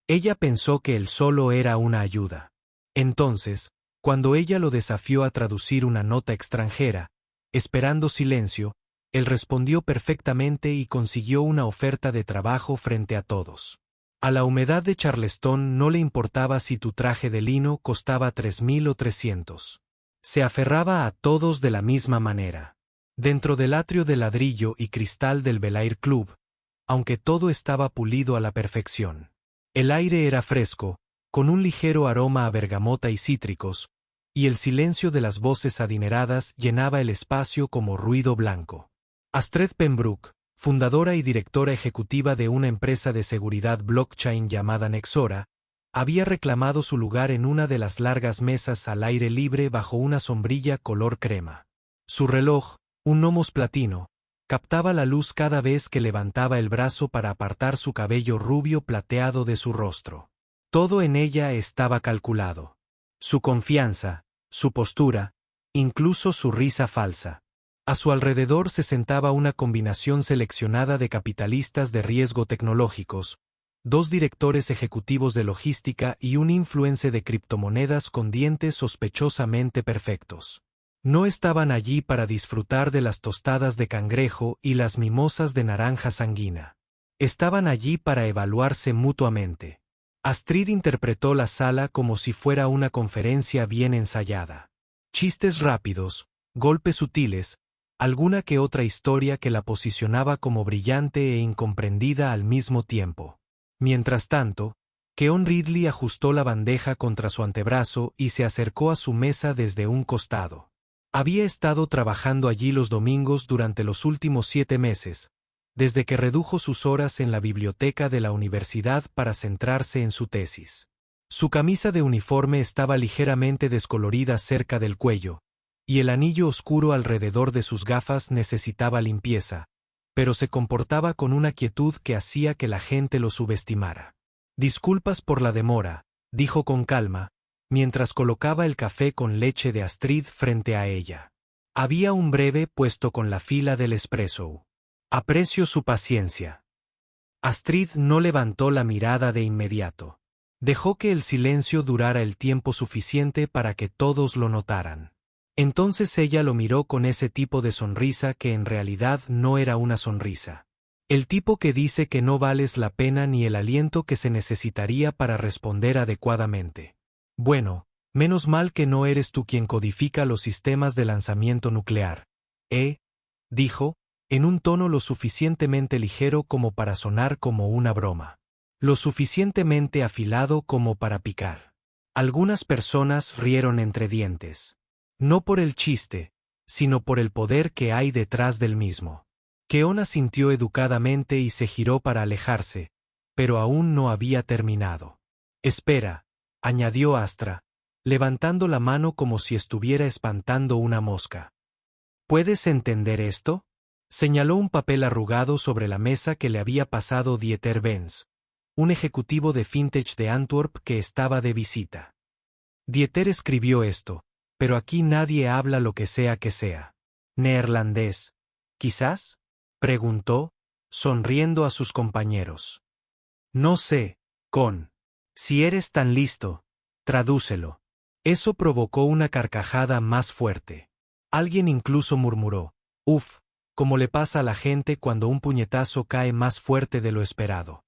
Ella pensó que él solo era una ayuda. Entonces, cuando ella lo desafió a traducir una nota extranjera, esperando silencio, él respondió perfectamente y consiguió una oferta de trabajo frente a todos. A la humedad de Charleston no le importaba si tu traje de lino costaba 3.000 o 300. Se aferraba a todos de la misma manera. Dentro del atrio de ladrillo y cristal del Bel-Air Club, aunque todo estaba pulido a la perfección. El aire era fresco, con un ligero aroma a bergamota y cítricos, y el silencio de las voces adineradas llenaba el espacio como ruido blanco. Astrid Pembroke, fundadora y directora ejecutiva de una empresa de seguridad blockchain llamada Nexora, había reclamado su lugar en una de las largas mesas al aire libre bajo una sombrilla color crema. Su reloj, un Nomos platino, captaba la luz cada vez que levantaba el brazo para apartar su cabello rubio plateado de su rostro. Todo en ella estaba calculado. Su confianza, su postura, incluso su risa falsa. A su alrededor se sentaba una combinación seleccionada de capitalistas de riesgo tecnológicos, 2 directores ejecutivos de logística y un influencer de criptomonedas con dientes sospechosamente perfectos. No estaban allí para disfrutar de las tostadas de cangrejo y las mimosas de naranja sanguina. Estaban allí para evaluarse mutuamente. Astrid interpretó la sala como si fuera una conferencia bien ensayada. Chistes rápidos, golpes sutiles, alguna que otra historia que la posicionaba como brillante e incomprendida al mismo tiempo. Mientras tanto, Keon Ridley ajustó la bandeja contra su antebrazo y se acercó a su mesa desde un costado. Había estado trabajando allí los domingos durante los últimos 7 meses, desde que redujo sus horas en la biblioteca de la universidad para centrarse en su tesis. Su camisa de uniforme estaba ligeramente descolorida cerca del cuello, y el anillo oscuro alrededor de sus gafas necesitaba limpieza, pero se comportaba con una quietud que hacía que la gente lo subestimara. «Disculpas por la demora», dijo con calma, mientras colocaba el café con leche de Astrid frente a ella. Había un breve puesto con la fila del espresso. «Aprecio su paciencia». Astrid no levantó la mirada de inmediato. Dejó que el silencio durara el tiempo suficiente para que todos lo notaran. Entonces ella lo miró con ese tipo de sonrisa que en realidad no era una sonrisa. El tipo que dice que no vales la pena ni el aliento que se necesitaría para responder adecuadamente. «Bueno, menos mal que no eres tú quien codifica los sistemas de lanzamiento nuclear», dijo, en un tono lo suficientemente ligero como para sonar como una broma. Lo suficientemente afilado como para picar. Algunas personas rieron entre dientes. No por el chiste, sino por el poder que hay detrás del mismo. Keon asintió educadamente y se giró para alejarse, pero aún no había terminado. «Espera», añadió Astra, levantando la mano como si estuviera espantando una mosca. «¿Puedes entender esto?», señaló un papel arrugado sobre la mesa que le había pasado Dieter Benz, un ejecutivo de fintech de Antwerp que estaba de visita. Dieter escribió esto, pero aquí nadie habla lo que sea que sea. «¿Neerlandés, quizás?», preguntó, sonriendo a sus compañeros. «No sé, Con. Si eres tan listo, tradúcelo». Eso provocó una carcajada más fuerte. Alguien incluso murmuró, «Uf», como le pasa a la gente cuando un puñetazo cae más fuerte de lo esperado.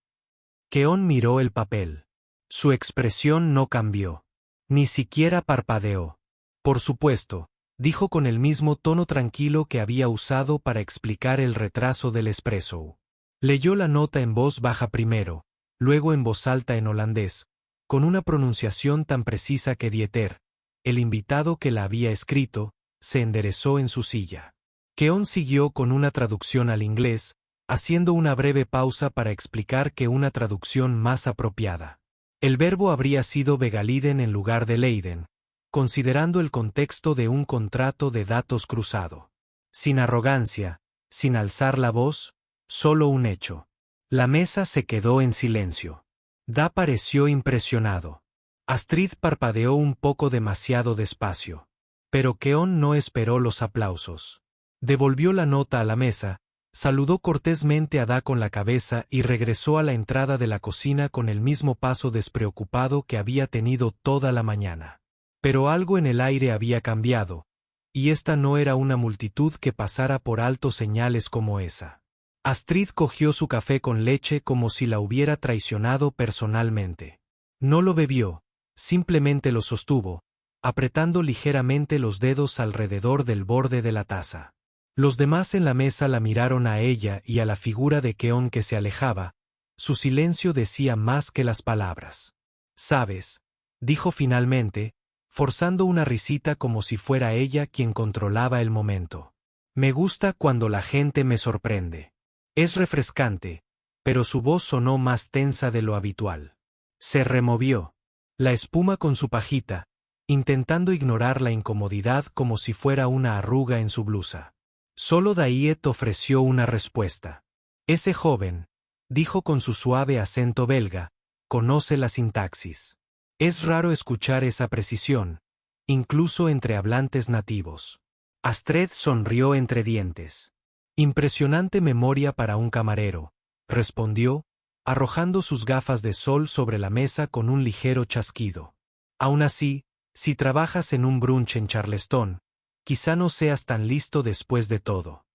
Keon miró el papel. Su expresión no cambió. Ni siquiera parpadeó. «Por supuesto», dijo con el mismo tono tranquilo que había usado para explicar el retraso del espresso. Leyó la nota en voz baja primero, luego en voz alta en holandés, con una pronunciación tan precisa que Dieter, el invitado que la había escrito, se enderezó en su silla. Keon siguió con una traducción al inglés, haciendo una breve pausa para explicar que una traducción más apropiada. El verbo habría sido Begaliden en lugar de Leiden, considerando el contexto de un contrato de datos cruzado. Sin arrogancia, sin alzar la voz, solo un hecho. La mesa se quedó en silencio. Da pareció impresionado. Astrid parpadeó un poco demasiado despacio. Pero Keon no esperó los aplausos. Devolvió la nota a la mesa, Saludó cortésmente a Da con la cabeza y regresó a la entrada de la cocina con el mismo paso despreocupado que había tenido toda la mañana. Pero algo en el aire había cambiado, y esta no era una multitud que pasara por alto señales como esa. Astrid cogió su café con leche como si la hubiera traicionado personalmente. No lo bebió, simplemente lo sostuvo, apretando ligeramente los dedos alrededor del borde de la taza. Los demás en la mesa la miraron a ella y a la figura de Keon que se alejaba. Su silencio decía más que las palabras. «¿Sabes?», dijo finalmente, forzando una risita como si fuera ella quien controlaba el momento. «Me gusta cuando la gente me sorprende». Es refrescante, pero su voz sonó más tensa de lo habitual. Se removió la espuma con su pajita, intentando ignorar la incomodidad como si fuera una arruga en su blusa. Solo Dayet ofreció una respuesta. «Ese joven», dijo con su suave acento belga, «conoce la sintaxis». Es raro escuchar esa precisión, incluso entre hablantes nativos. Astrid sonrió entre dientes. «Impresionante memoria para un camarero», respondió, arrojando sus gafas de sol sobre la mesa con un ligero chasquido. «Aún así, si trabajas en un brunch en Charleston, quizá no seas tan listo después de todo».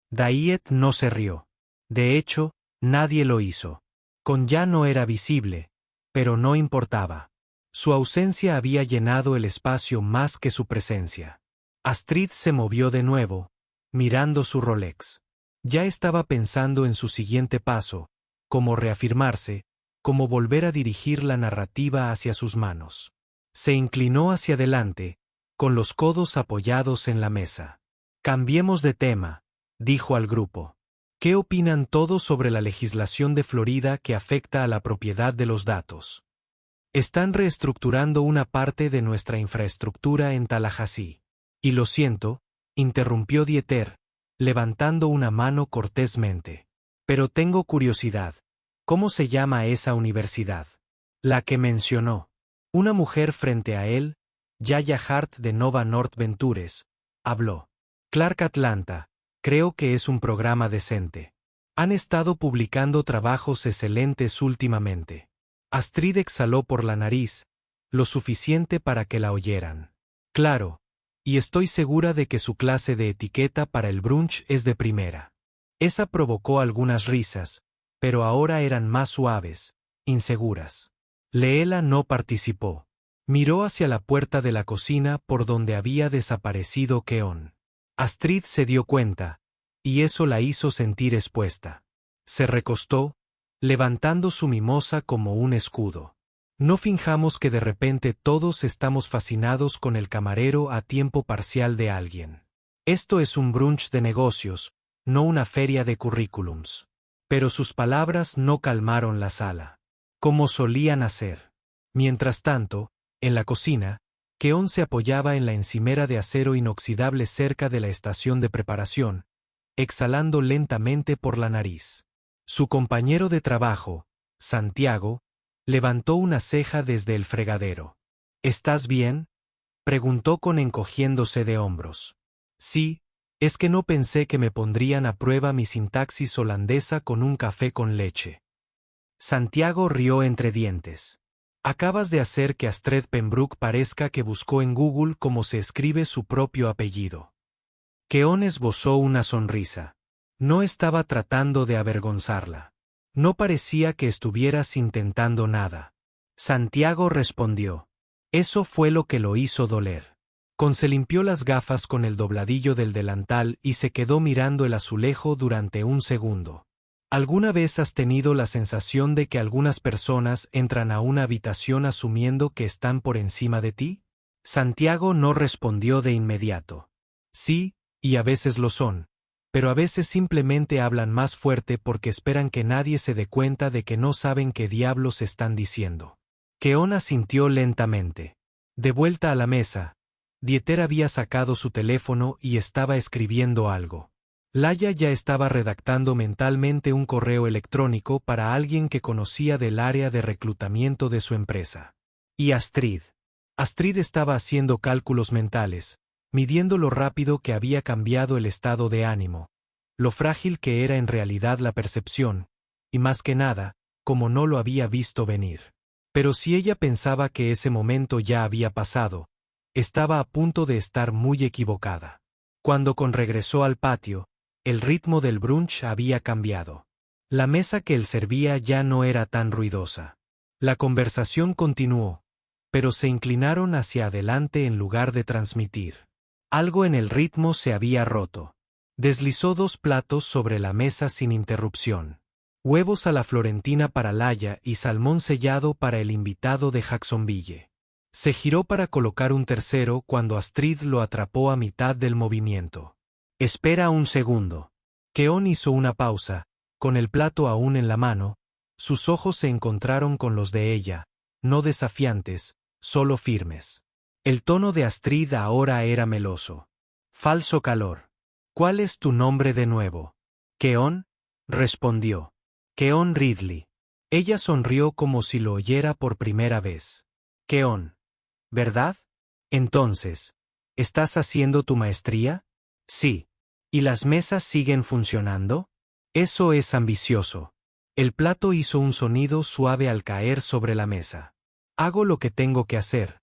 Dayet no se rió. De hecho, nadie lo hizo. Con ya no era visible, pero no importaba. Su ausencia había llenado el espacio más que su presencia. Astrid se movió de nuevo, mirando su Rolex. Ya estaba pensando en su siguiente paso, cómo reafirmarse, cómo volver a dirigir la narrativa hacia sus manos. Se inclinó hacia adelante, con los codos apoyados en la mesa. «Cambiemos de tema», dijo al grupo. «¿Qué opinan todos sobre la legislación de Florida que afecta a la propiedad de los datos? Están reestructurando una parte de nuestra infraestructura en Tallahassee». «Y lo siento», interrumpió Dieter, levantando una mano cortésmente. «Pero tengo curiosidad. ¿Cómo se llama esa universidad?» «La que mencionó». Una mujer frente a él, Yaya Hart de Nova North Ventures, habló. «Clark Atlanta, creo que es un programa decente. Han estado publicando trabajos excelentes últimamente». Astrid exhaló por la nariz, lo suficiente para que la oyeran. «Claro. Y estoy segura de que su clase de etiqueta para el brunch es de primera». Esa provocó algunas risas, pero ahora eran más suaves, inseguras. Leela no participó. Miró hacia la puerta de la cocina por donde había desaparecido Keon. Astrid se dio cuenta, y eso la hizo sentir expuesta. Se recostó, levantando su mimosa como un escudo. No finjamos que de repente todos estamos fascinados con el camarero a tiempo parcial de alguien. Esto es un brunch de negocios, no una feria de currículums. Pero sus palabras no calmaron la sala, como solían hacer. Mientras tanto, en la cocina, Keon se apoyaba en la encimera de acero inoxidable cerca de la estación de preparación, exhalando lentamente por la nariz. Su compañero de trabajo, Santiago, levantó una ceja desde el fregadero. «¿Estás bien?», preguntó con encogiéndose de hombros. «Sí, es que no pensé que me pondrían a prueba mi sintaxis holandesa con un café con leche». Santiago rió entre dientes. «Acabas de hacer que Astrid Pembroke parezca que buscó en Google cómo se escribe su propio apellido». Keon esbozó una sonrisa. No estaba tratando de avergonzarla. No parecía que estuvieras intentando nada. Santiago respondió. Eso fue lo que lo hizo doler. Se limpió las gafas con el dobladillo del delantal y se quedó mirando el azulejo durante un segundo. ¿Alguna vez has tenido la sensación de que algunas personas entran a una habitación asumiendo que están por encima de ti? Santiago no respondió de inmediato. Sí, y a veces lo son. Pero a veces simplemente hablan más fuerte porque esperan que nadie se dé cuenta de que no saben qué diablos están diciendo. Keon asintió lentamente. De vuelta a la mesa, Dieter había sacado su teléfono y estaba escribiendo algo. Laia ya estaba redactando mentalmente un correo electrónico para alguien que conocía del área de reclutamiento de su empresa. Y Astrid. Astrid estaba haciendo cálculos mentales, midiendo lo rápido que había cambiado el estado de ánimo, lo frágil que era en realidad la percepción, y más que nada, como no lo había visto venir. Pero si ella pensaba que ese momento ya había pasado, estaba a punto de estar muy equivocada. Cuando regresó al patio, el ritmo del brunch había cambiado. La mesa que él servía ya no era tan ruidosa. La conversación continuó, pero se inclinaron hacia adelante en lugar de transmitir. Algo en el ritmo se había roto. Deslizó 2 platos sobre la mesa sin interrupción. Huevos a la florentina para Laia y salmón sellado para el invitado de Jacksonville. Se giró para colocar un tercero cuando Astrid lo atrapó a mitad del movimiento. «Espera un segundo». Keon hizo una pausa, con el plato aún en la mano. Sus ojos se encontraron con los de ella, no desafiantes, solo firmes. El tono de Astrid ahora era meloso. «Falso calor. ¿Cuál es tu nombre de nuevo?» «Keon», respondió. «Keon Ridley». Ella sonrió como si lo oyera por primera vez. «Keon, ¿verdad? Entonces, ¿estás haciendo tu maestría?» «Sí. ¿Y las mesas siguen funcionando?» «Eso es ambicioso». El plato hizo un sonido suave al caer sobre la mesa. «Hago lo que tengo que hacer»,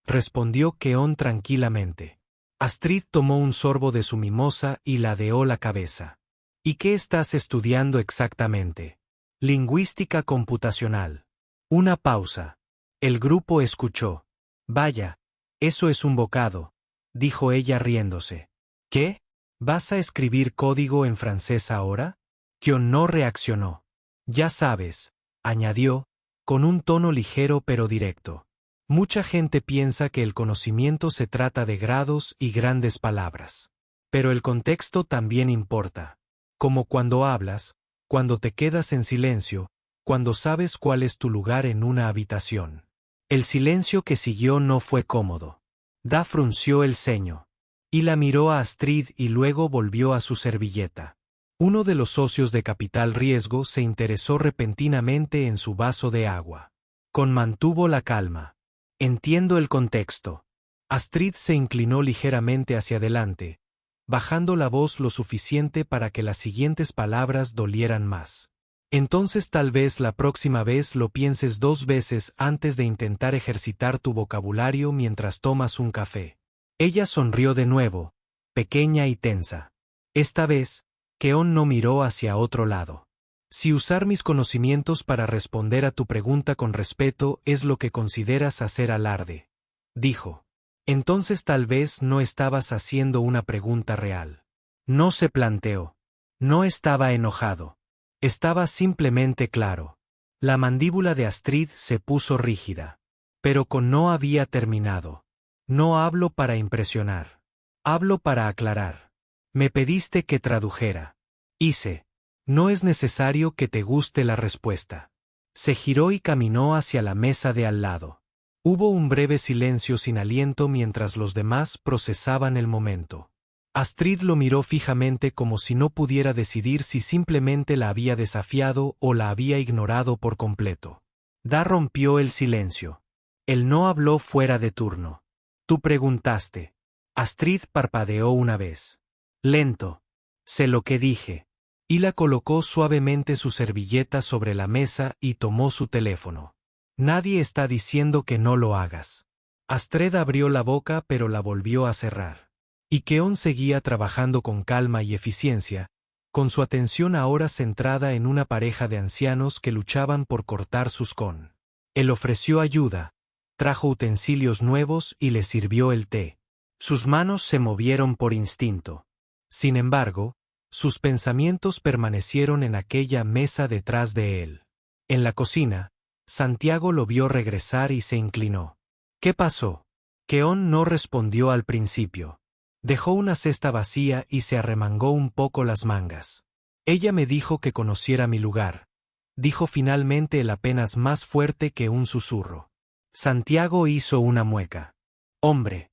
respondió Keon tranquilamente. Astrid tomó un sorbo de su mimosa y ladeó la cabeza. «¿Y qué estás estudiando exactamente?» «Lingüística computacional». Una pausa. El grupo escuchó. «Vaya, eso es un bocado», dijo ella riéndose. «¿Qué? ¿Vas a escribir código en francés ahora?» Keon no reaccionó. «Ya sabes», añadió, con un tono ligero pero directo. «Mucha gente piensa que el conocimiento se trata de grados y grandes palabras. Pero el contexto también importa. Como cuando hablas, cuando te quedas en silencio, cuando sabes cuál es tu lugar en una habitación». El silencio que siguió no fue cómodo. Da frunció el ceño. Y la miró a Astrid y luego volvió a su servilleta. Uno de los socios de Capital Riesgo se interesó repentinamente en su vaso de agua. Mantuvo la calma. «Entiendo el contexto». Astrid se inclinó ligeramente hacia adelante, bajando la voz lo suficiente para que las siguientes palabras dolieran más. «Entonces tal vez la próxima vez lo pienses 2 veces antes de intentar ejercitar tu vocabulario mientras tomas un café». Ella sonrió de nuevo, pequeña y tensa. Esta vez, Keon no miró hacia otro lado. «Si usar mis conocimientos para responder a tu pregunta con respeto es lo que consideras hacer alarde», dijo. «Entonces tal vez no estabas haciendo una pregunta real». No se planteó. No estaba enojado. Estaba simplemente claro. La mandíbula de Astrid se puso rígida. Pero no había terminado. «No hablo para impresionar. Hablo para aclarar. Me pediste que tradujera. Hice. No es necesario que te guste la respuesta». Se giró y caminó hacia la mesa de al lado. Hubo un breve silencio sin aliento mientras los demás procesaban el momento. Astrid lo miró fijamente como si no pudiera decidir si simplemente la había desafiado o la había ignorado por completo. Da rompió el silencio. Él no habló fuera de turno. «Tú preguntaste». Astrid parpadeó una vez. «Lento. Sé lo que dije». Y la colocó suavemente su servilleta sobre la mesa y tomó su teléfono. «Nadie está diciendo que no lo hagas». Astrid abrió la boca pero la volvió a cerrar. Y Keon seguía trabajando con calma y eficiencia, con su atención ahora centrada en una pareja de ancianos que luchaban por cortar sus con. Él ofreció ayuda, trajo utensilios nuevos y le sirvió el té. Sus manos se movieron por instinto. Sin embargo, sus pensamientos permanecieron en aquella mesa detrás de él. En la cocina, Santiago lo vio regresar y se inclinó. «¿Qué pasó?» Keon no respondió al principio. Dejó una cesta vacía y se arremangó un poco las mangas. «Ella me dijo que conociera mi lugar», dijo finalmente él apenas más fuerte que un susurro. Santiago hizo una mueca. «Hombre».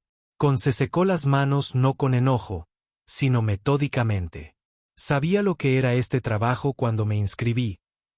Se secó las manos no con enojo, sino metódicamente. «Sabía lo que era este trabajo cuando me inscribí,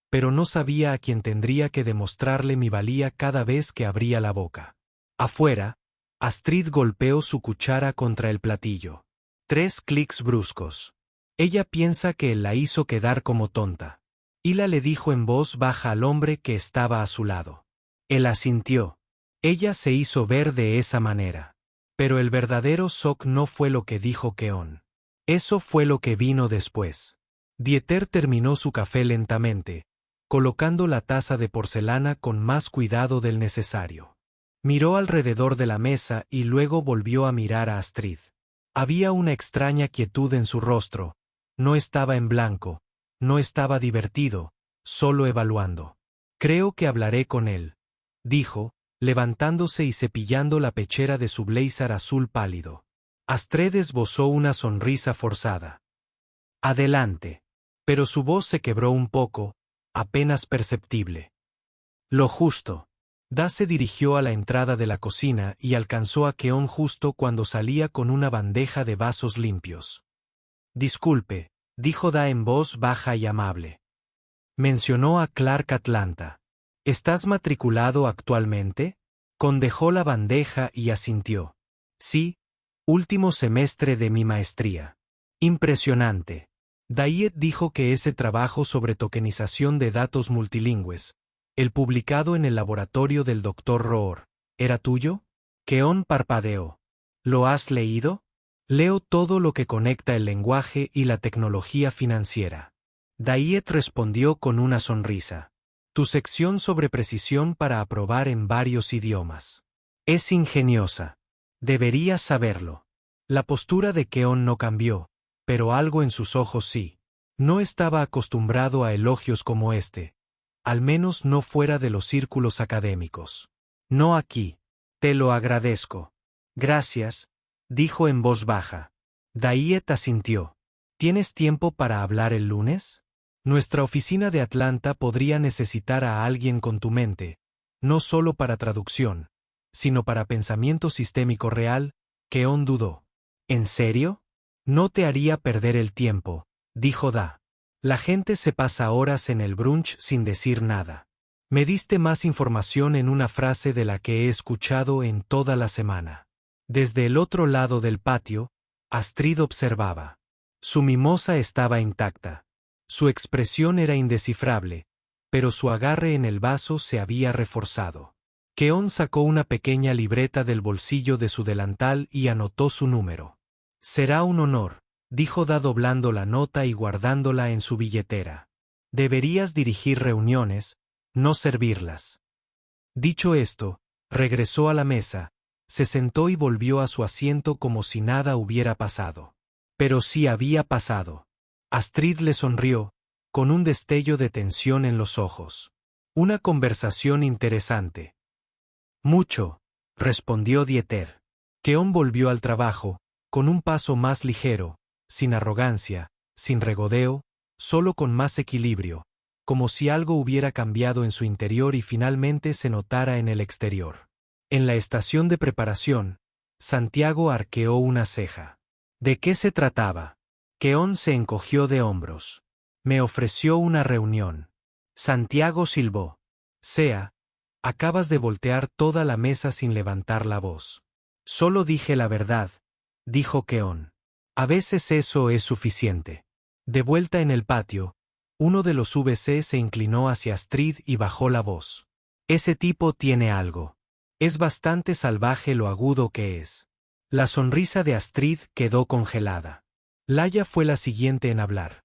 pero no sabía a quién tendría que demostrarle mi valía cada vez que abría la boca». Afuera, Astrid golpeó su cuchara contra el platillo. 3 clics bruscos. Ella piensa que él la hizo quedar como tonta. Hila le dijo en voz baja al hombre que estaba a su lado. Él asintió. Ella se hizo ver de esa manera. Pero el verdadero shock no fue lo que dijo Keon. Eso fue lo que vino después. Dieter terminó su café lentamente, colocando la taza de porcelana con más cuidado del necesario. Miró alrededor de la mesa y luego volvió a mirar a Astrid. Había una extraña quietud en su rostro. No estaba en blanco, no estaba divertido, solo evaluando. Creo que hablaré con él, dijo, levantándose y cepillando la pechera de su blazer azul pálido. Astrid esbozó una sonrisa forzada. Adelante. Pero su voz se quebró un poco, apenas perceptible. Lo justo. Da se dirigió a la entrada de la cocina y alcanzó a Keon justo cuando salía con una bandeja de vasos limpios. Disculpe, dijo Da en voz baja y amable. Mencionó a Clark Atlanta. ¿Estás matriculado actualmente? Condejó la bandeja y asintió. Sí, último semestre de mi maestría. Impresionante. Dayet dijo que ese trabajo sobre tokenización de datos multilingües, el publicado en el laboratorio del Dr. Rohr, ¿era tuyo? Keon parpadeó. ¿Lo has leído? Leo todo lo que conecta el lenguaje y la tecnología financiera. Dayet respondió con una sonrisa. Tu sección sobre precisión para aprobar en varios idiomas. Es ingeniosa. Deberías saberlo. La postura de Keon no cambió, pero algo en sus ojos sí. No estaba acostumbrado a elogios como este. Al menos no fuera de los círculos académicos. No aquí. Te lo agradezco. Gracias, dijo en voz baja. Dayet asintió. ¿Tienes tiempo para hablar el lunes? Nuestra oficina de Atlanta podría necesitar a alguien con tu mente, no solo para traducción, sino para pensamiento sistémico real. Keon dudó. ¿En serio? No te haría perder el tiempo, dijo Da. La gente se pasa horas en el brunch sin decir nada. Me diste más información en una frase de la que he escuchado en toda la semana. Desde el otro lado del patio, Astrid observaba. Su mimosa estaba intacta. Su expresión era indescifrable, pero su agarre en el vaso se había reforzado. Keon sacó una pequeña libreta del bolsillo de su delantal y anotó su número. Será un honor, dijo Da doblando la nota y guardándola en su billetera. Deberías dirigir reuniones, no servirlas. Dicho esto, regresó a la mesa, se sentó y volvió a su asiento como si nada hubiera pasado. Pero sí había pasado. Astrid le sonrió, con un destello de tensión en los ojos. Una conversación interesante. Mucho, respondió Dieter. Keon volvió al trabajo, con un paso más ligero, sin arrogancia, sin regodeo, solo con más equilibrio, como si algo hubiera cambiado en su interior y finalmente se notara en el exterior. En la estación de preparación, Santiago arqueó una ceja. ¿De qué se trataba? Keon se encogió de hombros. Me ofreció una reunión. Santiago silbó. Sea, acabas de voltear toda la mesa sin levantar la voz. Solo dije la verdad, dijo Keon. A veces eso es suficiente. De vuelta en el patio, uno de los VC se inclinó hacia Astrid y bajó la voz. Ese tipo tiene algo. Es bastante salvaje lo agudo que es. La sonrisa de Astrid quedó congelada. Laia fue la siguiente en hablar.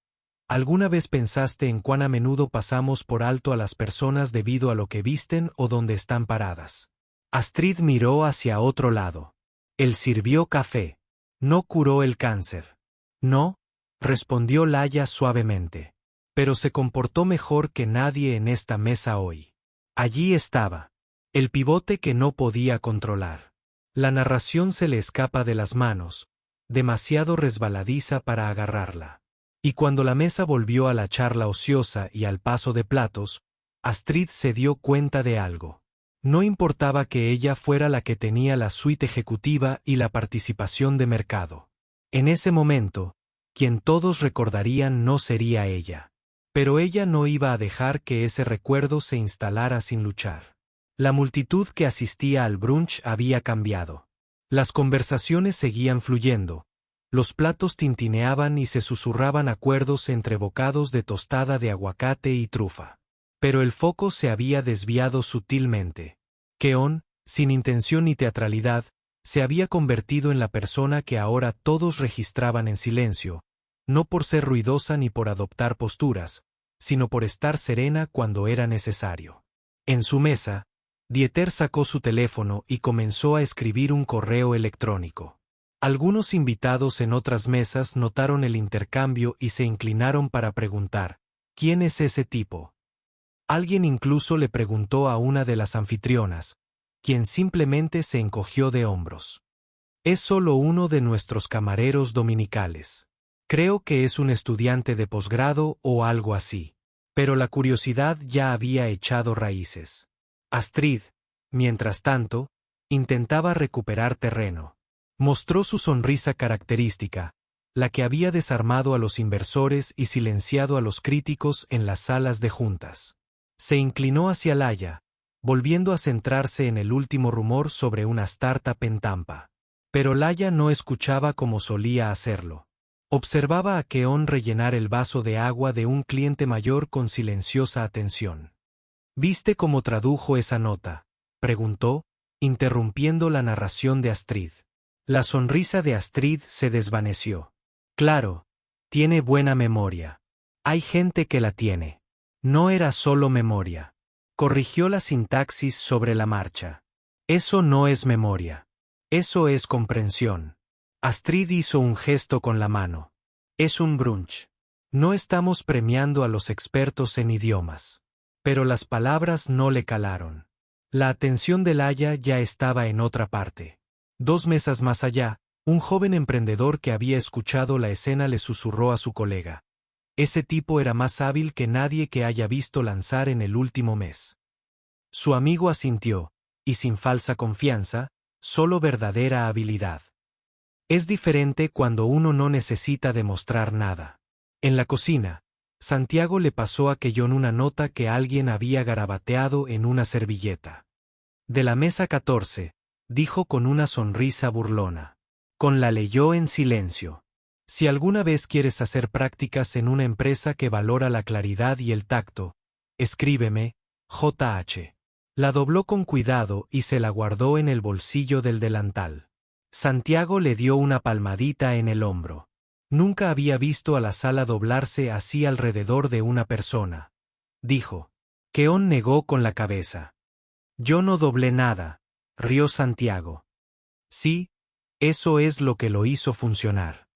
¿Alguna vez pensaste en cuán a menudo pasamos por alto a las personas debido a lo que visten o donde están paradas? Astrid miró hacia otro lado. Él sirvió café. No curó el cáncer. No, respondió Laia suavemente. Pero se comportó mejor que nadie en esta mesa hoy. Allí estaba. El pivote que no podía controlar. La narración se le escapa de las manos, demasiado resbaladiza para agarrarla. Y cuando la mesa volvió a la charla ociosa y al paso de platos, Astrid se dio cuenta de algo. No importaba que ella fuera la que tenía la suite ejecutiva y la participación de mercado. En ese momento, quien todos recordarían no sería ella. Pero ella no iba a dejar que ese recuerdo se instalara sin luchar. La multitud que asistía al brunch había cambiado. Las conversaciones seguían fluyendo, Los platos tintineaban y se susurraban acuerdos entre bocados de tostada de aguacate y trufa. Pero el foco se había desviado sutilmente. Keon, sin intención ni teatralidad, se había convertido en la persona que ahora todos registraban en silencio, no por ser ruidosa ni por adoptar posturas, sino por estar serena cuando era necesario. En su mesa, Dieter sacó su teléfono y comenzó a escribir un correo electrónico. Algunos invitados en otras mesas notaron el intercambio y se inclinaron para preguntar, ¿quién es ese tipo? Alguien incluso le preguntó a una de las anfitrionas, quien simplemente se encogió de hombros. Es solo uno de nuestros camareros dominicales. Creo que es un estudiante de posgrado o algo así. Pero la curiosidad ya había echado raíces. Astrid, mientras tanto, intentaba recuperar terreno. Mostró su sonrisa característica, la que había desarmado a los inversores y silenciado a los críticos en las salas de juntas. Se inclinó hacia Laia, volviendo a centrarse en el último rumor sobre una startup en Tampa. Pero Laia no escuchaba como solía hacerlo. Observaba a Keon rellenar el vaso de agua de un cliente mayor con silenciosa atención. ¿Viste cómo tradujo esa nota?, preguntó, interrumpiendo la narración de Astrid. La sonrisa de Astrid se desvaneció. Claro, tiene buena memoria. Hay gente que la tiene. No era solo memoria. Corrigió la sintaxis sobre la marcha. Eso no es memoria. Eso es comprensión. Astrid hizo un gesto con la mano. Es un brunch. No estamos premiando a los expertos en idiomas. Pero las palabras no le calaron. La atención de Laia ya estaba en otra parte. 2 mesas más allá, un joven emprendedor que había escuchado la escena le susurró a su colega. Ese tipo era más hábil que nadie que haya visto lanzar en el último mes. Su amigo asintió, y sin falsa confianza, solo verdadera habilidad. Es diferente cuando uno no necesita demostrar nada. En la cocina, Santiago le pasó a Keon una nota que alguien había garabateado en una servilleta. De la mesa 14, dijo con una sonrisa burlona. Con la leyó en silencio. Si alguna vez quieres hacer prácticas en una empresa que valora la claridad y el tacto, escríbeme, JH. La dobló con cuidado y se la guardó en el bolsillo del delantal. Santiago le dio una palmadita en el hombro. Nunca había visto a la sala doblarse así alrededor de una persona. Dijo. Keon negó con la cabeza. Yo no doblé nada, rió Santiago. Sí, eso es lo que lo hizo funcionar.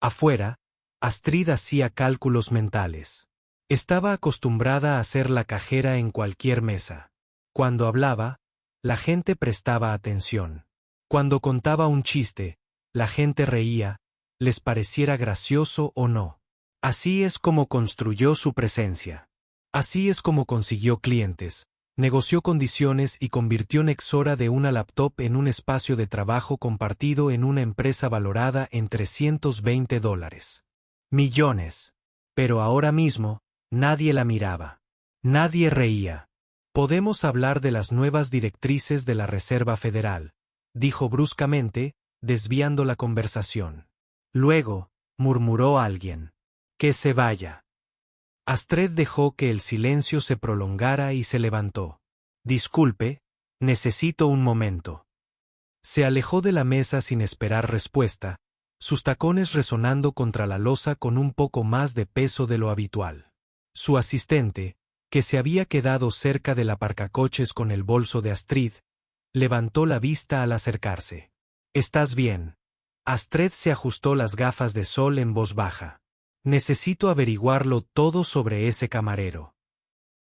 Afuera, Astrid hacía cálculos mentales. Estaba acostumbrada a ser la cajera en cualquier mesa. Cuando hablaba, la gente prestaba atención. Cuando contaba un chiste, la gente reía, les pareciera gracioso o no. Así es como construyó su presencia. Así es como consiguió clientes, negoció condiciones y convirtió Nexora de una laptop en un espacio de trabajo compartido en una empresa valorada en $320. Millones. Pero ahora mismo, nadie la miraba. Nadie reía. Podemos hablar de las nuevas directrices de la Reserva Federal, dijo bruscamente, desviando la conversación. Luego, murmuró alguien. Que se vaya. Astrid dejó que el silencio se prolongara y se levantó. Disculpe, necesito un momento. Se alejó de la mesa sin esperar respuesta, sus tacones resonando contra la losa con un poco más de peso de lo habitual. Su asistente, que se había quedado cerca del aparcacoches con el bolso de Astrid, levantó la vista al acercarse. ¿Estás bien? Astrid se ajustó las gafas de sol en voz baja. Necesito averiguarlo todo sobre ese camarero.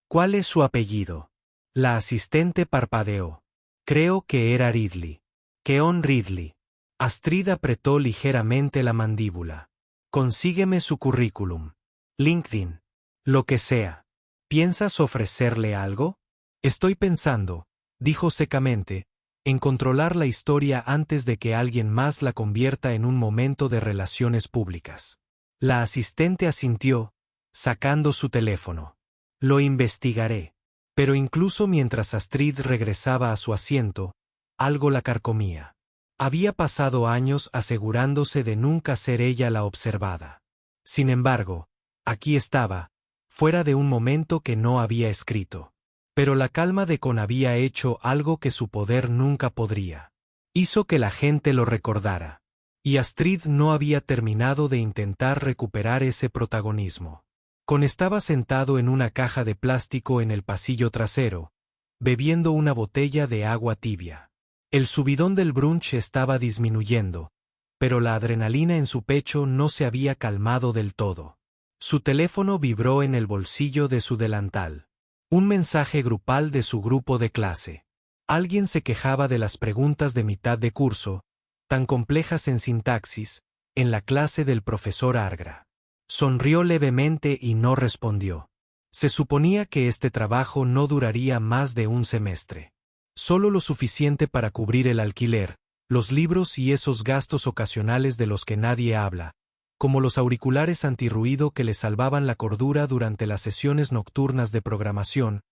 ¿Cuál es su apellido? La asistente parpadeó. Creo que era Ridley. Keon Ridley. Astrid apretó ligeramente la mandíbula. Consígueme su currículum. LinkedIn. Lo que sea. ¿Piensas ofrecerle algo? Estoy pensando, dijo secamente, en controlar la historia antes de que alguien más la convierta en un momento de relaciones públicas. La asistente asintió, sacando su teléfono. Lo investigaré. Pero incluso mientras Astrid regresaba a su asiento, algo la carcomía. Había pasado años asegurándose de nunca ser ella la observada. Sin embargo, aquí estaba, fuera de un momento que no había escrito. Pero la calma de Con había hecho algo que su poder nunca podría. Hizo que la gente lo recordara. Y Astrid no había terminado de intentar recuperar ese protagonismo. Con estaba sentado en una caja de plástico en el pasillo trasero, bebiendo una botella de agua tibia. El subidón del brunch estaba disminuyendo, pero la adrenalina en su pecho no se había calmado del todo. Su teléfono vibró en el bolsillo de su delantal. Un mensaje grupal de su grupo de clase. Alguien se quejaba de las preguntas de mitad de curso, tan complejas en sintaxis, en la clase del profesor Argra. Sonrió levemente y no respondió. Se suponía que este trabajo no duraría más de un semestre. Solo lo suficiente para cubrir el alquiler, los libros y esos gastos ocasionales de los que nadie habla, como los auriculares antirruido que le salvaban la cordura durante las sesiones nocturnas de programación,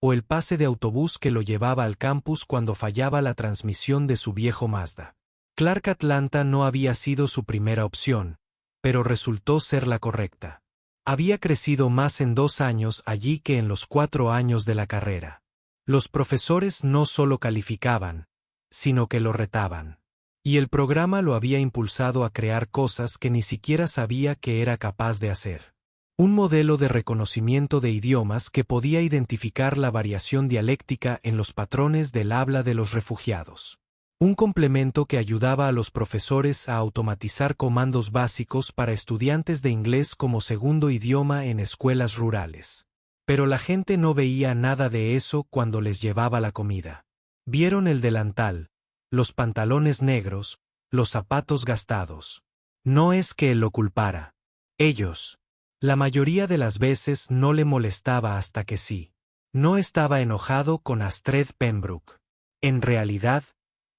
o el pase de autobús que lo llevaba al campus cuando fallaba la transmisión de su viejo Mazda. Clark Atlanta no había sido su primera opción, pero resultó ser la correcta. Había crecido más en 2 años allí que en los 4 años de la carrera. Los profesores no solo calificaban, sino que lo retaban. Y el programa lo había impulsado a crear cosas que ni siquiera sabía que era capaz de hacer. Un modelo de reconocimiento de idiomas que podía identificar la variación dialéctica en los patrones del habla de los refugiados. Un complemento que ayudaba a los profesores a automatizar comandos básicos para estudiantes de inglés como segundo idioma en escuelas rurales. Pero la gente no veía nada de eso cuando les llevaba la comida. Vieron el delantal, los pantalones negros, los zapatos gastados. No es que él lo culpara. Ellos. La mayoría de las veces no le molestaba hasta que sí. No estaba enojado con Astrid Pembroke. En realidad,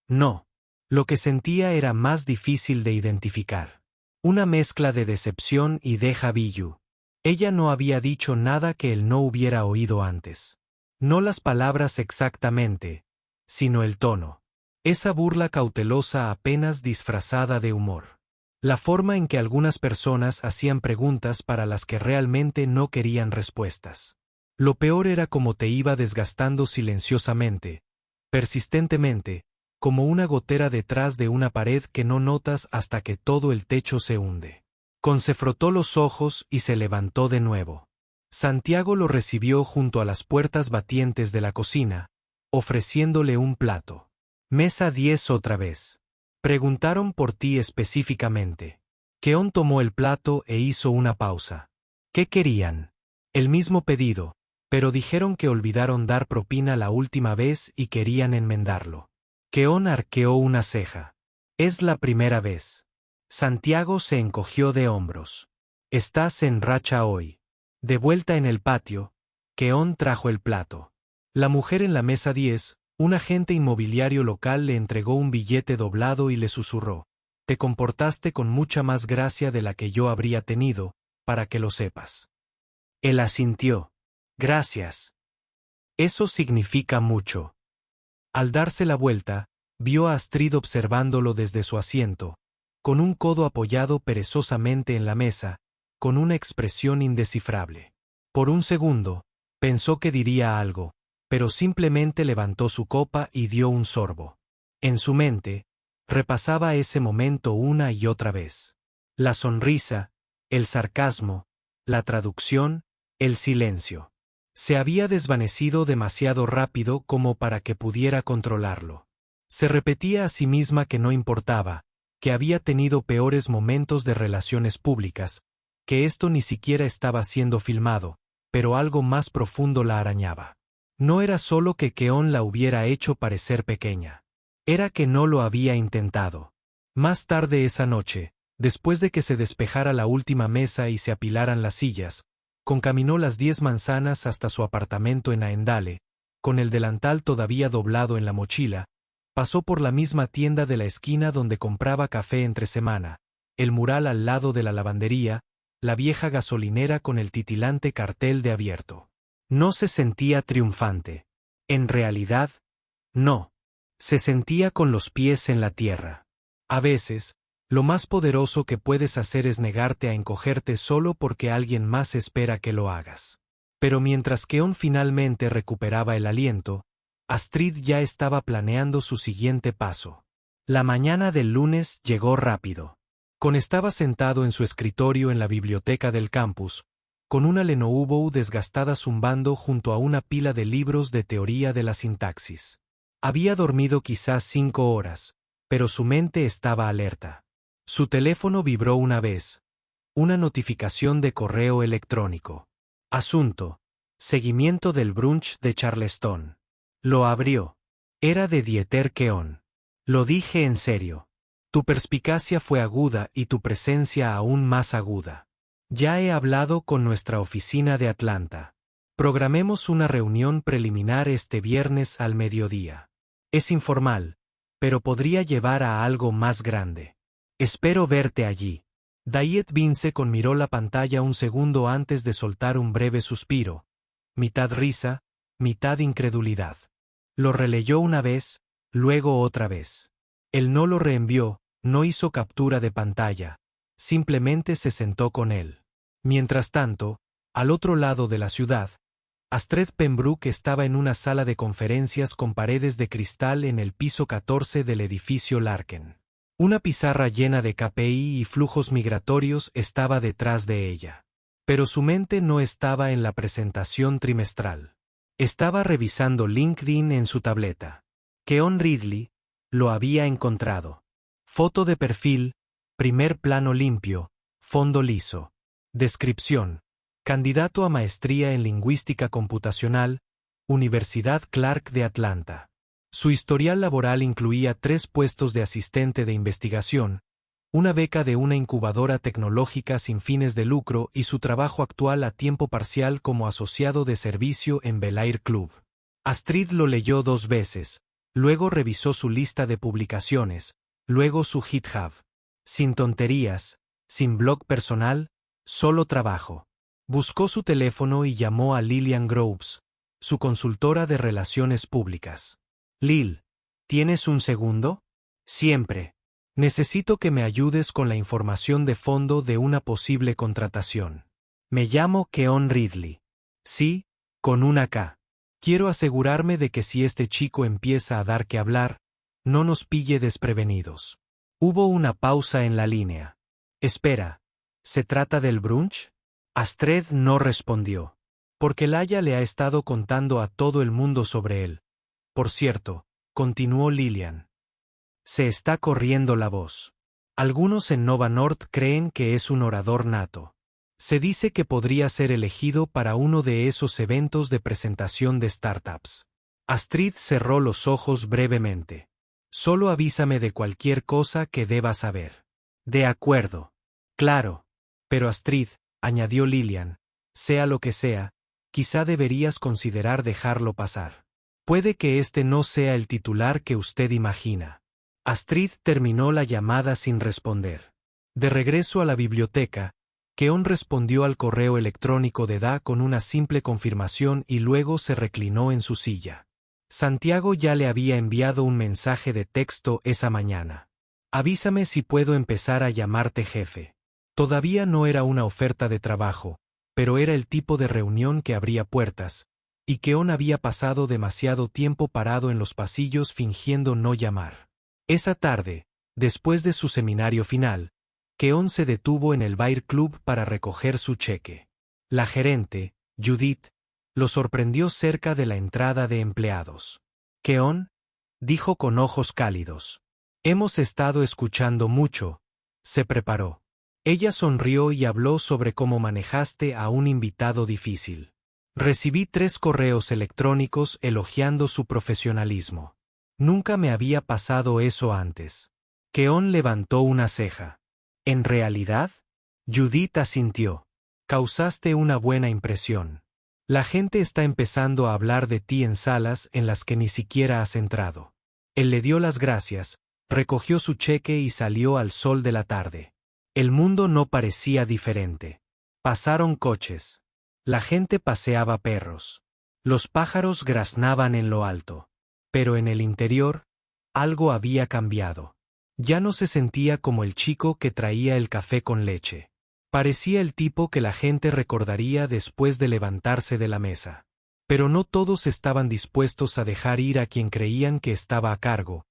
no. Lo que sentía era más difícil de identificar. Una mezcla de decepción y déjà vu. Ella no había dicho nada que él no hubiera oído antes. No las palabras exactamente, sino el tono. Esa burla cautelosa apenas disfrazada de humor. La forma en que algunas personas hacían preguntas para las que realmente no querían respuestas. Lo peor era cómo te iba desgastando silenciosamente, persistentemente, como una gotera detrás de una pared que no notas hasta que todo el techo se hunde. Con se frotó los ojos y se levantó de nuevo. Santiago lo recibió junto a las puertas batientes de la cocina, ofreciéndole un plato. Mesa 10 otra vez. Preguntaron por ti específicamente. Keon tomó el plato e hizo una pausa. ¿Qué querían? El mismo pedido, pero dijeron que olvidaron dar propina la última vez y querían enmendarlo. Keon arqueó una ceja. Es la primera vez. Santiago se encogió de hombros. Estás en racha hoy. De vuelta en el patio, Keon trajo el plato. La mujer en la mesa 10, un agente inmobiliario local, le entregó un billete doblado y le susurró. Te comportaste con mucha más gracia de la que yo habría tenido, para que lo sepas. Él asintió. Gracias. Eso significa mucho. Al darse la vuelta, vio a Astrid observándolo desde su asiento, con un codo apoyado perezosamente en la mesa, con una expresión indescifrable. Por un segundo, pensó que diría algo, pero simplemente levantó su copa y dio un sorbo. En su mente, repasaba ese momento una y otra vez. La sonrisa, el sarcasmo, la traducción, el silencio. Se había desvanecido demasiado rápido como para que pudiera controlarlo. Se repetía a sí misma que no importaba, que había tenido peores momentos de relaciones públicas, que esto ni siquiera estaba siendo filmado, pero algo más profundo la arañaba. No era solo que Keon la hubiera hecho parecer pequeña. Era que no lo había intentado. Más tarde esa noche, después de que se despejara la última mesa y se apilaran las sillas, concaminó las 10 manzanas hasta su apartamento en Aendale, con el delantal todavía doblado en la mochila, pasó por la misma tienda de la esquina donde compraba café entre semana, el mural al lado de la lavandería, la vieja gasolinera con el titilante cartel de abierto. No se sentía triunfante. En realidad, no. Se sentía con los pies en la tierra. A veces, lo más poderoso que puedes hacer es negarte a encogerte solo porque alguien más espera que lo hagas. Pero mientras Keon finalmente recuperaba el aliento, Astrid ya estaba planeando su siguiente paso. La mañana del lunes llegó rápido. Con estaba sentado en su escritorio en la biblioteca del campus, con una Lenovo desgastada zumbando junto a una pila de libros de teoría de la sintaxis. Había dormido quizás 5 horas, pero su mente estaba alerta. Su teléfono vibró una vez. Una notificación de correo electrónico. Asunto: seguimiento del brunch de Charleston. Lo abrió. Era de Dieter Keon. Lo dije en serio. Tu perspicacia fue aguda y tu presencia aún más aguda. Ya he hablado con nuestra oficina de Atlanta. Programemos una reunión preliminar este viernes al mediodía. Es informal, pero podría llevar a algo más grande. Espero verte allí. Dayet Vince conmiró la pantalla un segundo antes de soltar un breve suspiro, mitad risa, mitad incredulidad. Lo releyó una vez, luego otra vez. Él no lo reenvió, no hizo captura de pantalla, simplemente se sentó con él. Mientras tanto, al otro lado de la ciudad, Astrid Pembroke estaba en una sala de conferencias con paredes de cristal en el piso 14 del edificio Larkin. Una pizarra llena de KPI y flujos migratorios estaba detrás de ella. Pero su mente no estaba en la presentación trimestral. Estaba revisando LinkedIn en su tableta. Keon Ridley lo había encontrado. Foto de perfil, primer plano limpio, fondo liso. Descripción: candidato a maestría en lingüística computacional, Universidad Clark de Atlanta. Su historial laboral incluía 3 puestos de asistente de investigación, una beca de una incubadora tecnológica sin fines de lucro y su trabajo actual a tiempo parcial como asociado de servicio en Belair Club. Astrid lo leyó 2 veces, luego revisó su lista de publicaciones, luego su GitHub. Sin tonterías, sin blog personal, solo trabajo. Buscó su teléfono y llamó a Lillian Groves, su consultora de relaciones públicas. Lil, ¿tienes un segundo? Siempre. Necesito que me ayudes con la información de fondo de una posible contratación. Me llamo Keon Ridley. Sí, con una K. Quiero asegurarme de que si este chico empieza a dar que hablar, no nos pille desprevenidos. Hubo una pausa en la línea. Espera, ¿se trata del brunch? Astrid no respondió. Porque Laia le ha estado contando a todo el mundo sobre él. Por cierto, continuó Lillian. Se está corriendo la voz. Algunos en Nova North creen que es un orador nato. Se dice que podría ser elegido para uno de esos eventos de presentación de startups. Astrid cerró los ojos brevemente. Solo avísame de cualquier cosa que deba saber. De acuerdo. Claro. Pero Astrid, añadió Lillian, sea lo que sea, quizá deberías considerar dejarlo pasar. Puede que este no sea el titular que usted imagina. Astrid terminó la llamada sin responder. De regreso a la biblioteca, Keon respondió al correo electrónico de Da con una simple confirmación y luego se reclinó en su silla. Santiago ya le había enviado un mensaje de texto esa mañana. Avísame si puedo empezar a llamarte jefe. Todavía no era una oferta de trabajo, pero era el tipo de reunión que abría puertas, y Keon había pasado demasiado tiempo parado en los pasillos fingiendo no llamar. Esa tarde, después de su seminario final, Keon se detuvo en el Bair Club para recoger su cheque. La gerente, Judith, lo sorprendió cerca de la entrada de empleados. Keon, dijo con ojos cálidos. Hemos estado escuchando mucho. Se preparó. Ella sonrió y habló sobre cómo manejaste a un invitado difícil. Recibí 3 correos electrónicos elogiando su profesionalismo. Nunca me había pasado eso antes. Keon levantó una ceja. ¿En realidad? Judith asintió. Causaste una buena impresión. La gente está empezando a hablar de ti en salas en las que ni siquiera has entrado. Él le dio las gracias, recogió su cheque y salió al sol de la tarde. El mundo no parecía diferente. Pasaron coches. La gente paseaba perros. Los pájaros graznaban en lo alto. Pero en el interior, algo había cambiado. Ya no se sentía como el chico que traía el café con leche. Parecía el tipo que la gente recordaría después de levantarse de la mesa. Pero no todos estaban dispuestos a dejar ir a quien creían que estaba a cargo,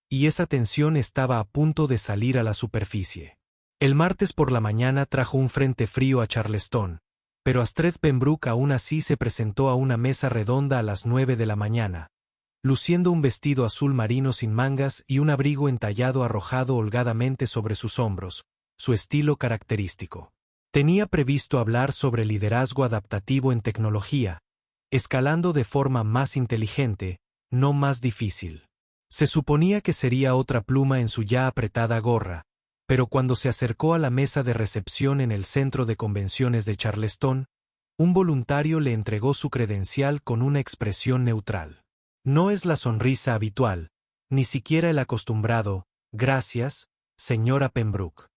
y esa tensión estaba a punto de salir a la superficie. El martes por la mañana trajo un frente frío a Charleston, pero Astrid Pembroke aún así se presentó a una mesa redonda a las 9 de la mañana, luciendo un vestido azul marino sin mangas y un abrigo entallado arrojado holgadamente sobre sus hombros, su estilo característico. Tenía previsto hablar sobre liderazgo adaptativo en tecnología, escalando de forma más inteligente, no más difícil. Se suponía que sería otra pluma en su ya apretada gorra, pero cuando se acercó a la mesa de recepción en el centro de convenciones de Charleston, un voluntario le entregó su credencial con una expresión neutral. No es la sonrisa habitual, ni siquiera el acostumbrado, gracias, señora Pembroke.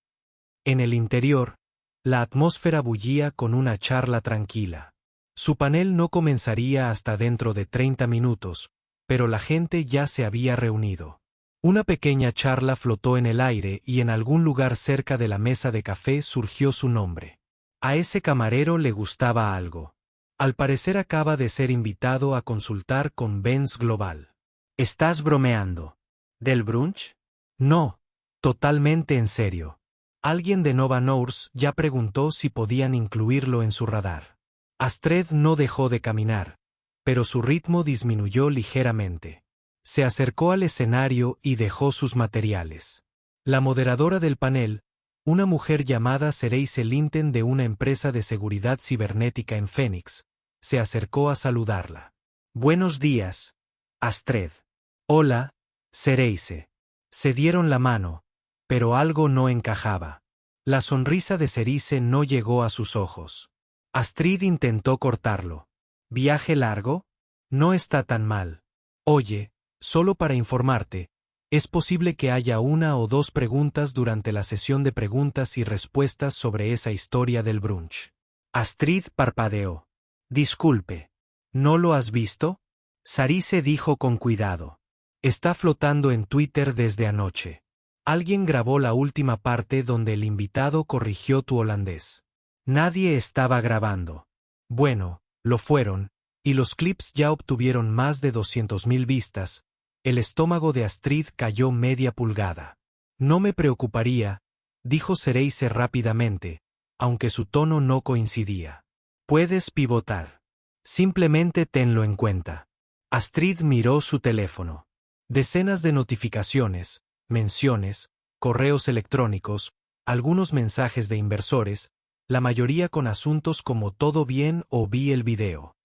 En el interior, la atmósfera bullía con una charla tranquila. Su panel no comenzaría hasta dentro de 30 minutos, pero la gente ya se había reunido. Una pequeña charla flotó en el aire y en algún lugar cerca de la mesa de café surgió su nombre. A ese camarero le gustaba algo. Al parecer acaba de ser invitado a consultar con Benz Global. ¿Estás bromeando? ¿Del brunch? No, totalmente en serio. Alguien de Nova North ya preguntó si podían incluirlo en su radar. Astrid no dejó de caminar, pero su ritmo disminuyó ligeramente. Se acercó al escenario y dejó sus materiales. La moderadora del panel, una mujer llamada Cereise Linton de una empresa de seguridad cibernética en Phoenix, se acercó a saludarla. Buenos días, Astrid. Hola, Cereise. Se dieron la mano, pero algo no encajaba. La sonrisa de Cereise no llegó a sus ojos. Astrid intentó cortarlo. ¿Viaje largo? No está tan mal. Oye, solo para informarte, es posible que haya una o dos preguntas durante la sesión de preguntas y respuestas sobre esa historia del brunch. Astrid parpadeó. Disculpe, ¿no lo has visto? Cereise dijo con cuidado. Está flotando en Twitter desde anoche. Alguien grabó la última parte donde el invitado corrigió tu holandés. Nadie estaba grabando. Bueno, lo fueron, y los clips ya obtuvieron más de 200.000 vistas. El estómago de Astrid cayó media pulgada. No me preocuparía, dijo Cereise rápidamente, aunque su tono no coincidía. Puedes pivotar. Simplemente tenlo en cuenta. Astrid miró su teléfono. Decenas de notificaciones, menciones, correos electrónicos, algunos mensajes de inversores, la mayoría con asuntos como ¿todo bien o vi el video?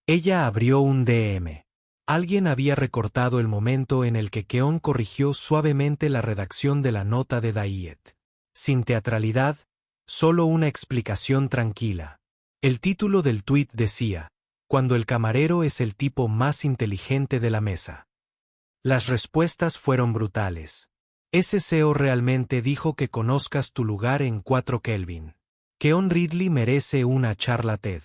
Ella abrió un DM. Alguien había recortado el momento en el que Keon corrigió suavemente la redacción de la nota de Diet. Sin teatralidad, solo una explicación tranquila. El título del tuit decía, cuando el camarero es el tipo más inteligente de la mesa. Las respuestas fueron brutales. Ese CEO realmente dijo que conozcas tu lugar en 4 Kelvin. Keon Ridley merece una charla TED.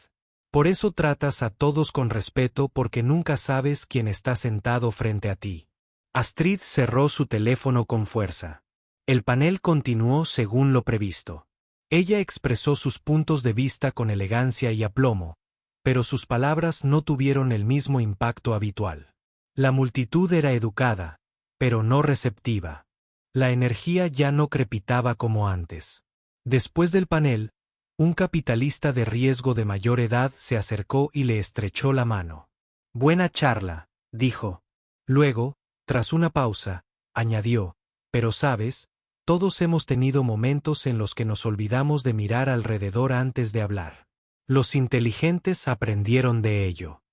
Por eso tratas a todos con respeto porque nunca sabes quién está sentado frente a ti. Astrid cerró su teléfono con fuerza. El panel continuó según lo previsto. Ella expresó sus puntos de vista con elegancia y aplomo, pero sus palabras no tuvieron el mismo impacto habitual. La multitud era educada, pero no receptiva. La energía ya no crepitaba como antes. Después del panel, un capitalista de riesgo de mayor edad se acercó y le estrechó la mano. Buena charla, dijo. Luego, tras una pausa, añadió, pero sabes, todos hemos tenido momentos en los que nos olvidamos de mirar alrededor antes de hablar. Los inteligentes aprendieron de ello.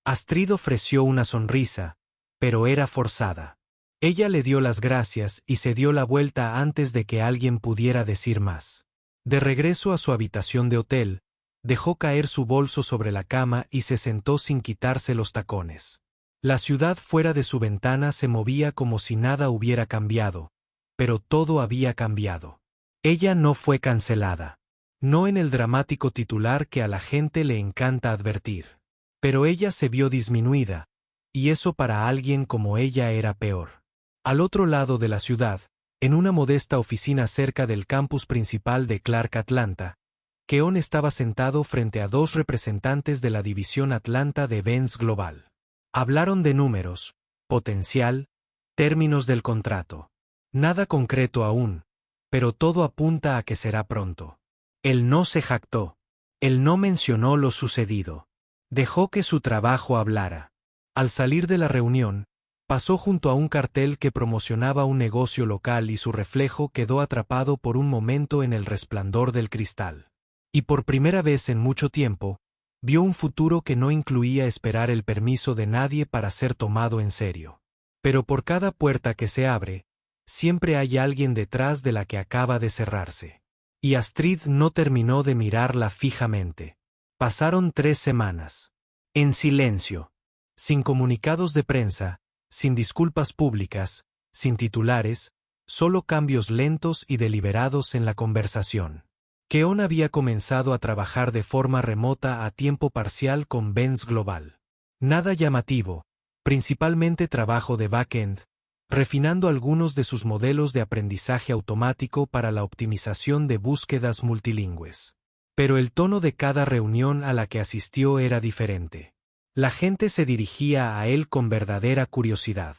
Astrid ofreció una sonrisa, pero era forzada. Ella le dio las gracias y se dio la vuelta antes de que alguien pudiera decir más. De regreso a su habitación de hotel, dejó caer su bolso sobre la cama y se sentó sin quitarse los tacones. La ciudad fuera de su ventana se movía como si nada hubiera cambiado, pero todo había cambiado. Ella no fue cancelada. No en el dramático titular que a la gente le encanta advertir. Pero ella se vio disminuida, y eso para alguien como ella era peor. Al otro lado de la ciudad, en una modesta oficina cerca del campus principal de Clark Atlanta, Keon estaba sentado frente a dos representantes de la división Atlanta de Benz Global. Hablaron de números, potencial, términos del contrato. Nada concreto aún, pero todo apunta a que será pronto. Él no se jactó. Él no mencionó lo sucedido. Dejó que su trabajo hablara. Al salir de la reunión, pasó junto a un cartel que promocionaba un negocio local y su reflejo quedó atrapado por un momento en el resplandor del cristal. Y por primera vez en mucho tiempo, vio un futuro que no incluía esperar el permiso de nadie para ser tomado en serio. Pero por cada puerta que se abre, siempre hay alguien detrás de la que acaba de cerrarse. Y Astrid no terminó de mirarla fijamente. Pasaron 3 semanas. En silencio. Sin comunicados de prensa, sin disculpas públicas, sin titulares, solo cambios lentos y deliberados en la conversación. Keon había comenzado a trabajar de forma remota a tiempo parcial con Benz Global. Nada llamativo, principalmente trabajo de back-end, refinando algunos de sus modelos de aprendizaje automático para la optimización de búsquedas multilingües. Pero el tono de cada reunión a la que asistió era diferente. La gente se dirigía a él con verdadera curiosidad.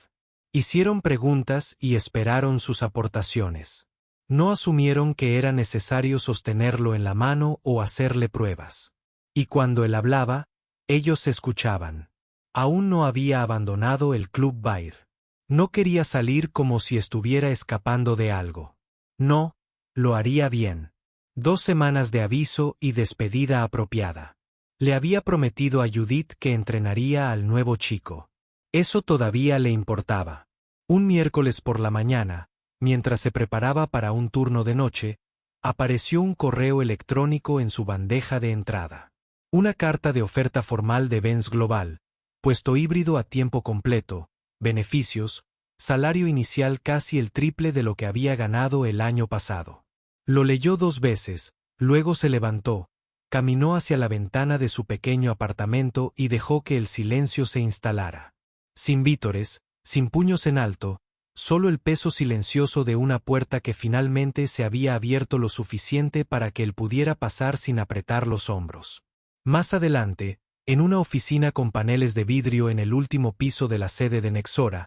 Hicieron preguntas y esperaron sus aportaciones. No asumieron que era necesario sostenerlo en la mano o hacerle pruebas. Y cuando él hablaba, ellos escuchaban. Aún no había abandonado el Club Bayer. No quería salir como si estuviera escapando de algo. No, lo haría bien. 2 semanas de aviso y despedida apropiada. Le había prometido a Judith que entrenaría al nuevo chico. Eso todavía le importaba. Un miércoles por la mañana, mientras se preparaba para un turno de noche, apareció un correo electrónico en su bandeja de entrada. Una carta de oferta formal de Benz Global, puesto híbrido a tiempo completo, beneficios, salario inicial casi el triple de lo que había ganado el año pasado. Lo leyó 2 veces, luego se levantó, caminó hacia la ventana de su pequeño apartamento y dejó que el silencio se instalara. Sin vítores, sin puños en alto, solo el peso silencioso de una puerta que finalmente se había abierto lo suficiente para que él pudiera pasar sin apretar los hombros. Más adelante, en una oficina con paneles de vidrio en el último piso de la sede de Nexora,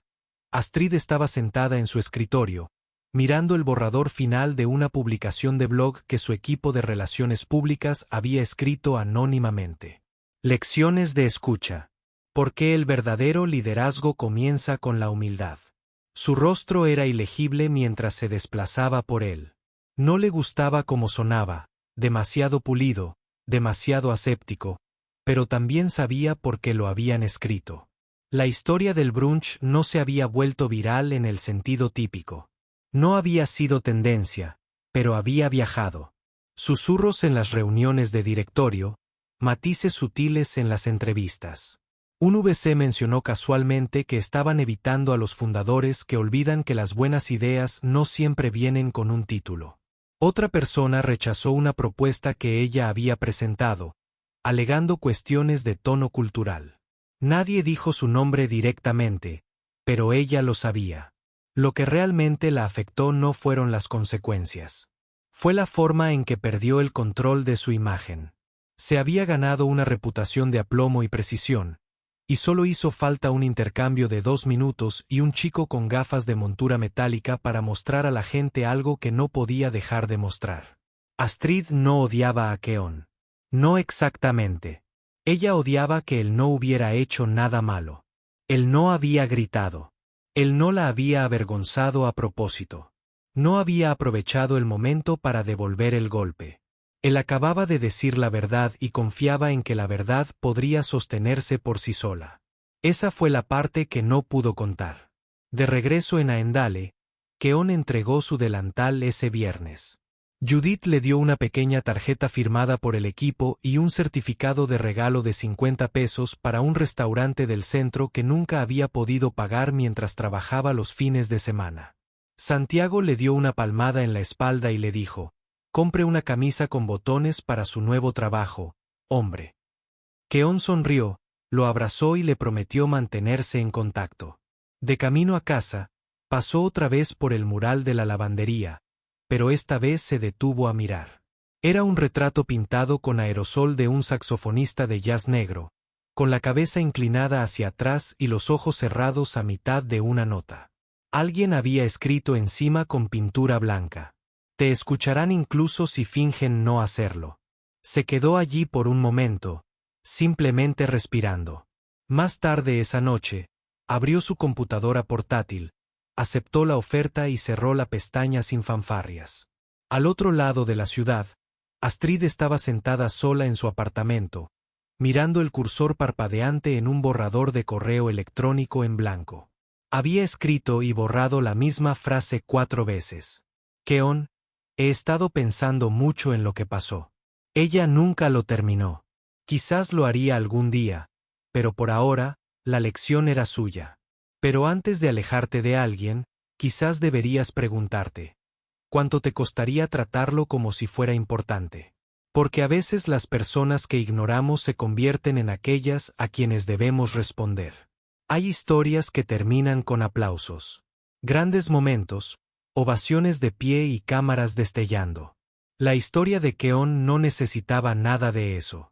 Astrid estaba sentada en su escritorio, mirando el borrador final de una publicación de blog que su equipo de relaciones públicas había escrito anónimamente. Lecciones de escucha. ¿Por qué el verdadero liderazgo comienza con la humildad? Su rostro era ilegible mientras se desplazaba por él. No le gustaba cómo sonaba, demasiado pulido, demasiado aséptico, pero también sabía por qué lo habían escrito. La historia del brunch no se había vuelto viral en el sentido típico. No había sido tendencia, pero había viajado. Susurros en las reuniones de directorio, matices sutiles en las entrevistas. Un VC mencionó casualmente que estaban evitando a los fundadores que olvidan que las buenas ideas no siempre vienen con un título. Otra persona rechazó una propuesta que ella había presentado, alegando cuestiones de tono cultural. Nadie dijo su nombre directamente, pero ella lo sabía. Lo que realmente la afectó no fueron las consecuencias. Fue la forma en que perdió el control de su imagen. Se había ganado una reputación de aplomo y precisión, y solo hizo falta un intercambio de 2 minutos y un chico con gafas de montura metálica para mostrar a la gente algo que no podía dejar de mostrar. Astrid no odiaba a Keon. No exactamente. Ella odiaba que él no hubiera hecho nada malo. Él no había gritado. Él no la había avergonzado a propósito. No había aprovechado el momento para devolver el golpe. Él acababa de decir la verdad y confiaba en que la verdad podría sostenerse por sí sola. Esa fue la parte que no pudo contar. De regreso en Aendale, Keon entregó su delantal ese viernes. Judith le dio una pequeña tarjeta firmada por el equipo y un certificado de regalo de 50 pesos para un restaurante del centro que nunca había podido pagar mientras trabajaba los fines de semana. Santiago le dio una palmada en la espalda y le dijo: «Compre una camisa con botones para su nuevo trabajo, hombre». Keon sonrió, lo abrazó y le prometió mantenerse en contacto. De camino a casa, Pasó otra vez por el mural de la lavandería, pero esta vez se detuvo a mirar. Era un retrato pintado con aerosol de un saxofonista de jazz negro, con la cabeza inclinada hacia atrás y los ojos cerrados a mitad de una nota. Alguien había escrito encima con pintura blanca: "Te escucharán incluso si fingen no hacerlo". Se quedó allí por un momento, simplemente respirando. Más tarde esa noche, abrió su computadora portátil, aceptó la oferta y cerró la pestaña sin fanfarrias. Al otro lado de la ciudad, Astrid estaba sentada sola en su apartamento, mirando el cursor parpadeante en un borrador de correo electrónico en blanco. Había escrito y borrado la misma frase 4 veces. Keon, he estado pensando mucho en lo que pasó. Ella nunca lo terminó. Quizás lo haría algún día, pero por ahora, la lección era suya. Pero antes de alejarte de alguien, quizás deberías preguntarte: ¿cuánto te costaría tratarlo como si fuera importante? Porque a veces las personas que ignoramos se convierten en aquellas a quienes debemos responder. Hay historias que terminan con aplausos, grandes momentos, ovaciones de pie y cámaras destellando. La historia de Keon no necesitaba nada de eso.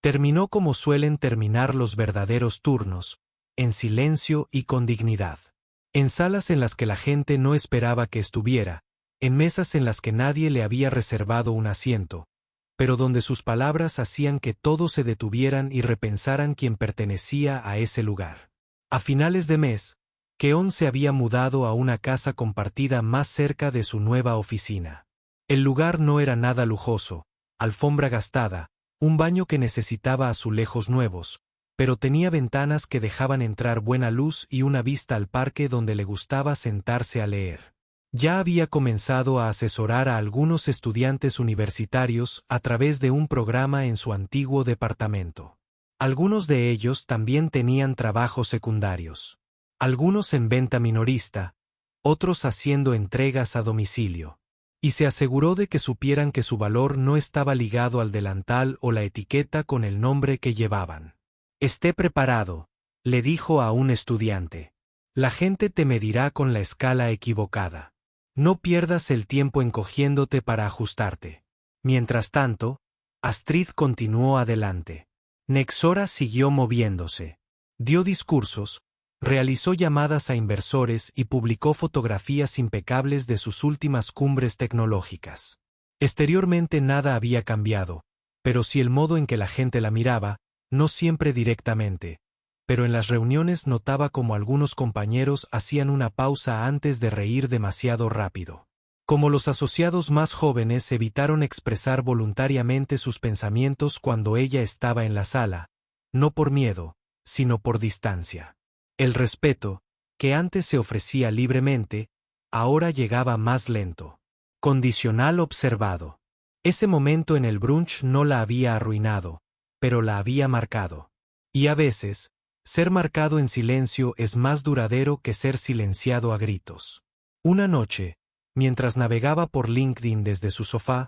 Terminó como suelen terminar los verdaderos turnos, en silencio y con dignidad. En salas en las que la gente no esperaba que estuviera, en mesas en las que nadie le había reservado un asiento, pero donde sus palabras hacían que todos se detuvieran y repensaran quién pertenecía a ese lugar. A finales de mes, Keon se había mudado a una casa compartida más cerca de su nueva oficina. El lugar no era nada lujoso: alfombra gastada, un baño que necesitaba azulejos nuevos, pero tenía ventanas que dejaban entrar buena luz y una vista al parque donde le gustaba sentarse a leer. Ya había comenzado a asesorar a algunos estudiantes universitarios a través de un programa en su antiguo departamento. Algunos de ellos también tenían trabajos secundarios. Algunos en venta minorista, otros haciendo entregas a domicilio. Y se aseguró de que supieran que su valor no estaba ligado al delantal o la etiqueta con el nombre que llevaban. «Esté preparado», le dijo a un estudiante. «La gente te medirá con la escala equivocada. No pierdas el tiempo encogiéndote para ajustarte». Mientras tanto, Astrid continuó adelante. Nexora siguió moviéndose. Dio discursos, realizó llamadas a inversores y publicó fotografías impecables de sus últimas cumbres tecnológicas. Exteriormente nada había cambiado, pero sí el modo en que la gente la miraba, no siempre directamente, pero en las reuniones notaba como algunos compañeros hacían una pausa antes de reír demasiado rápido. Como los asociados más jóvenes evitaron expresar voluntariamente sus pensamientos cuando ella estaba en la sala, no por miedo, sino por distancia. El respeto, que antes se ofrecía libremente, ahora llegaba más lento. Condicional observado. Ese momento en el brunch no la había arruinado, pero la había marcado. Y a veces, ser marcado en silencio es más duradero que ser silenciado a gritos. Una noche, mientras navegaba por LinkedIn desde su sofá,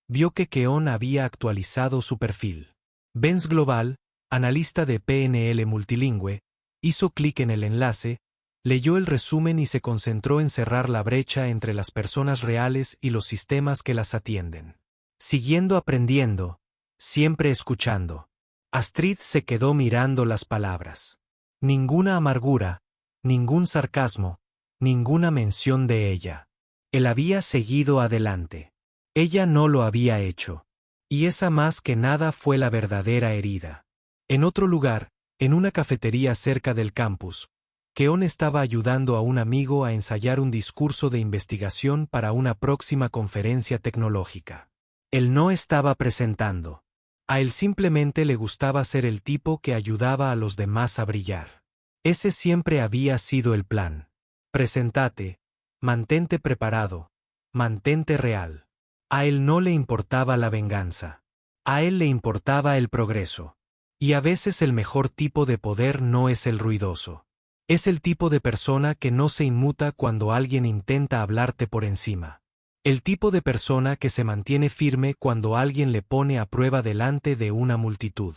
vio que Keon había actualizado su perfil. Benz Global, analista de PNL multilingüe, hizo clic en el enlace, leyó el resumen y se concentró en cerrar la brecha entre las personas reales y los sistemas que las atienden. Siguiendo aprendiendo, siempre escuchando. Astrid se quedó mirando las palabras. Ninguna amargura, ningún sarcasmo, ninguna mención de ella. Él había seguido adelante. Ella no lo había hecho. Y esa más que nada fue la verdadera herida. En otro lugar, en una cafetería cerca del campus, Keon estaba ayudando a un amigo a ensayar un discurso de investigación para una próxima conferencia tecnológica. Él no estaba presentando. A él simplemente le gustaba ser el tipo que ayudaba a los demás a brillar. Ese siempre había sido el plan. Preséntate, mantente preparado, mantente real. A él no le importaba la venganza. A él le importaba el progreso. Y a veces el mejor tipo de poder no es el ruidoso. Es el tipo de persona que no se inmuta cuando alguien intenta hablarte por encima. El tipo de persona que se mantiene firme cuando alguien le pone a prueba delante de una multitud.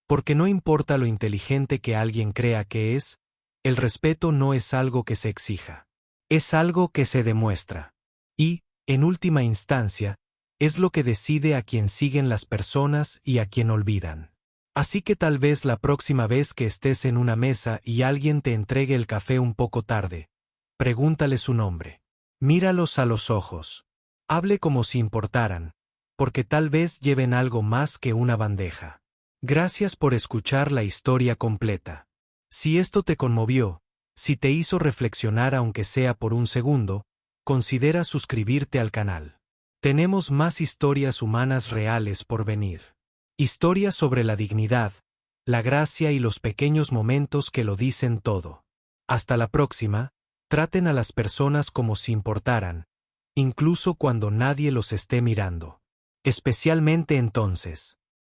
Porque no importa lo inteligente que alguien crea que es, el respeto no es algo que se exija. Es algo que se demuestra. Y, en última instancia, es lo que decide a quién siguen las personas y a quién olvidan. Así que tal vez la próxima vez que estés en una mesa y alguien te entregue el café un poco tarde, pregúntale su nombre. Míralos a los ojos. Hable como si importaran, porque tal vez lleven algo más que una bandeja. Gracias por escuchar la historia completa. Si esto te conmovió, si te hizo reflexionar aunque sea por un segundo, considera suscribirte al canal. Tenemos más historias humanas reales por venir. Historias sobre la dignidad, la gracia y los pequeños momentos que lo dicen todo. Hasta la próxima, traten a las personas como si importaran, incluso cuando nadie los esté mirando. Especialmente entonces.